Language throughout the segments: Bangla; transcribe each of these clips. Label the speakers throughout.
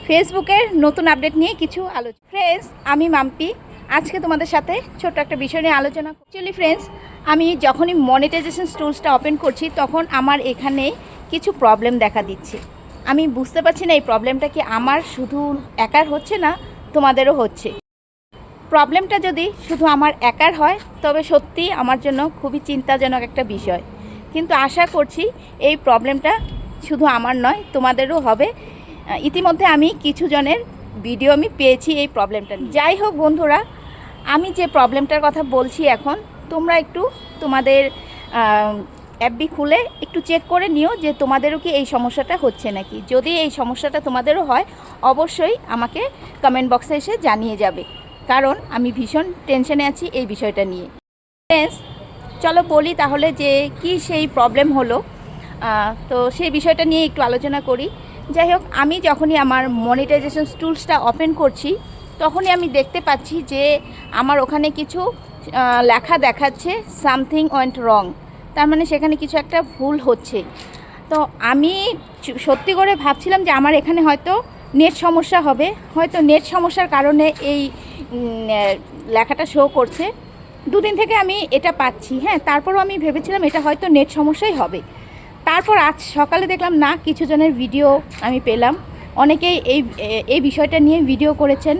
Speaker 1: ফেসবুকের নতুন আপডেট নিয়ে কিছু আলোচনা। ফ্রেন্ডস, আমি মাম্পি। আজকে তোমাদের সাথে ছোট্ট একটা বিষয় নিয়ে আলোচনা করছি। অ্যাকচুয়ালি ফ্রেন্ডস, আমি যখনই মনিটাইজেশন টুলসটা ওপেন করছি তখন আমার এখানে কিছু প্রবলেম দেখা দিচ্ছে। আমি বুঝতে পারছি না এই প্রবলেমটা কি আমার শুধু একার হচ্ছে না তোমাদেরও হচ্ছে। প্রবলেমটা যদি শুধু আমার একার হয় তবে সত্যি আমার জন্য খুবই চিন্তাজনক একটা বিষয়, কিন্তু আশা করছি এই প্রবলেমটা শুধু আমার নয়, তোমাদেরও হবে। ইতিমধ্যে আমি কিছু জনের ভিডিও আমি পেয়েছি এই প্রবলেমটা নিয়ে। যাই হোক বন্ধুরা, আমি যে প্রবলেমটার কথা বলছি এখন, তোমরা একটু তোমাদের অ্যাপবি খুলে একটু চেক করে নিও যে তোমাদেরও কি এই সমস্যাটা হচ্ছে নাকি। যদি এই সমস্যাটা তোমাদেরও হয় অবশ্যই আমাকে কমেন্ট বক্সে এসে জানিয়ে যাবে, কারণ আমি ভীষণ টেনশনে আছি এই বিষয়টা নিয়ে। ফ্রেন্ডস, চলো বলি তাহলে যে কি সেই প্রবলেম হলো। তো সেই বিষয়টা নিয়ে একটু আলোচনা করি। যাই হোক, আমি যখনই আমার মনিটাইজেশন টুলসটা ওপেন করছি তখনই আমি দেখতে পাচ্ছি যে আমার ওখানে কিছু লেখা দেখাচ্ছে সামথিং ওয়েন্ট রং, তার মানে সেখানে কিছু একটা ভুল হচ্ছে। তো আমি সত্যি করে ভাবছিলাম যে আমার এখানে হয়তো নেট সমস্যা হবে, হয়তো নেট সমস্যার কারণে এই লেখাটা শো করছে। দুদিন থেকে আমি এটা পাচ্ছি, তারপরও আমি ভেবেছিলাম এটা হয়তো নেট সমস্যাই হবে। তারপর আজ সকালে দেখলাম না, কিছু জনের ভিডিও আমি পেলাম, অনেকেই এই বিষয়টা নিয়ে ভিডিও করেছেন,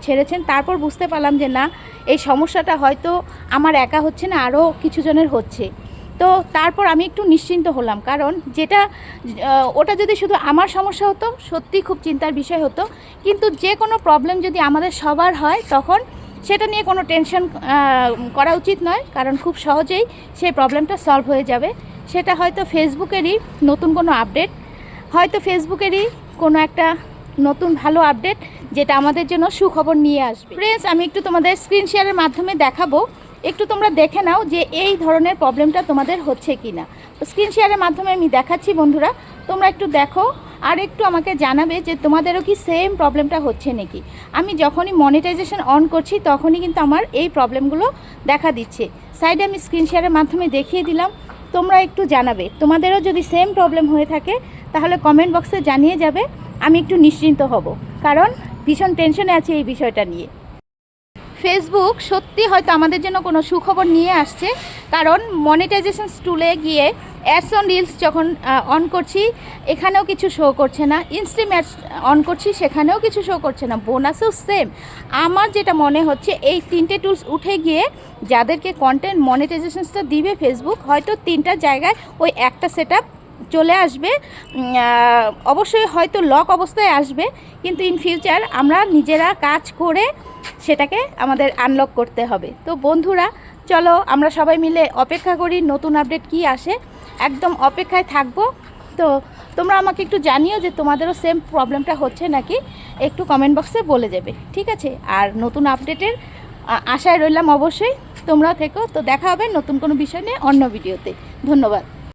Speaker 1: ছেড়েছেন। তারপর বুঝতে পারলাম যে না, এই সমস্যাটা হয়তো আমার একা হচ্ছে না, আরও কিছু জনের হচ্ছে। তো তারপর আমি একটু নিশ্চিন্ত হলাম, কারণ ওটা যদি শুধু আমার সমস্যা হতো সত্যি খুব চিন্তার বিষয় হতো, কিন্তু যে কোনো প্রবলেম যদি আমাদের সবার হয় তখন সেটা নিয়ে কোনো টেনশন করা উচিত নয়, কারণ খুব সহজেই সেই প্রবলেমটা সলভ হয়ে যাবে। সেটা হয়তো ফেসবুকেরই নতুন কোনো আপডেট, হয়তো ফেসবুকেরই কোনো একটা নতুন ভালো আপডেট যেটা আমাদের জন্য সুখবর নিয়ে আসবে। ফ্রেন্ডস, আমি একটু তোমাদের স্ক্রিন শেয়ারের মাধ্যমে দেখাবো, একটু তোমরা দেখে নাও যে এই ধরনের প্রবলেমটা তোমাদের হচ্ছে কি না। স্ক্রিন শেয়ারের মাধ্যমে আমি দেখাচ্ছি বন্ধুরা, তোমরা একটু দেখো আর একটু আমাকে জানাবে যে তোমাদেরও কি সেম প্রবলেমটা হচ্ছে নাকি। আমি যখনই মনিটাইজেশন অন করছি তখনই কিন্তু আমার এই প্রবলেমগুলো দেখা দিচ্ছে। সাইডে আমি স্ক্রিন শেয়ারের মাধ্যমে দেখিয়ে দিলাম, তোমরা একটু জানাবে তোমাদেরও যদি সেম প্রবলেম হয়ে থাকে তাহলে কমেন্ট বক্সে জানিয়ে যাবে, আমি একটু নিশ্চিন্ত হব, কারণ ভীষণ টেনশনে আছি এই বিষয়টা নিয়ে। ফেসবুক সত্যি হয়তো আমাদের জন্য কোনো সুখবর নিয়ে আসছে, কারণ মনিটাইজেশন টুলে গিয়ে অ্যাডস অন রিলস যখন অন করছি এখানেও কিছু শো করছে না, ইনস্ট্রিম অ্যাডস অন করছি সেখানেও কিছু শো করছে না, বোনাসও সেম। আমার যেটা মনে হচ্ছে এই তিনটে টুলস উঠে গিয়ে যাদেরকে কন্টেন্ট মনিটাইজেশনসটা দিবে ফেসবুক, হয়তো তিনটা জায়গায় ওই একটা সেটআপ চলে আসবে। অবশ্যই হয়তো লক অবস্থায় আসবে, কিন্তু ইন ফিউচার আমরা নিজেরা কাজ করে সেটাকে আমাদের আনলক করতে হবে। তো বন্ধুরা, চলো আমরা সবাই মিলে অপেক্ষা করি নতুন আপডেট কি আসে, একদম অপেক্ষায় থাকবো। তো তোমরা আমাকে একটু জানিও যে তোমাদেরও সেম প্রবলেমটা হচ্ছে নাকি, একটু কমেন্ট বক্সে বলে যাবে, ঠিক আছে? আর নতুন আপডেটের আশায় রইলাম, অবশ্যই তোমরাও থেকো। তো দেখা হবে নতুন কোনো বিষয় নিয়ে অন্য ভিডিওতে। ধন্যবাদ।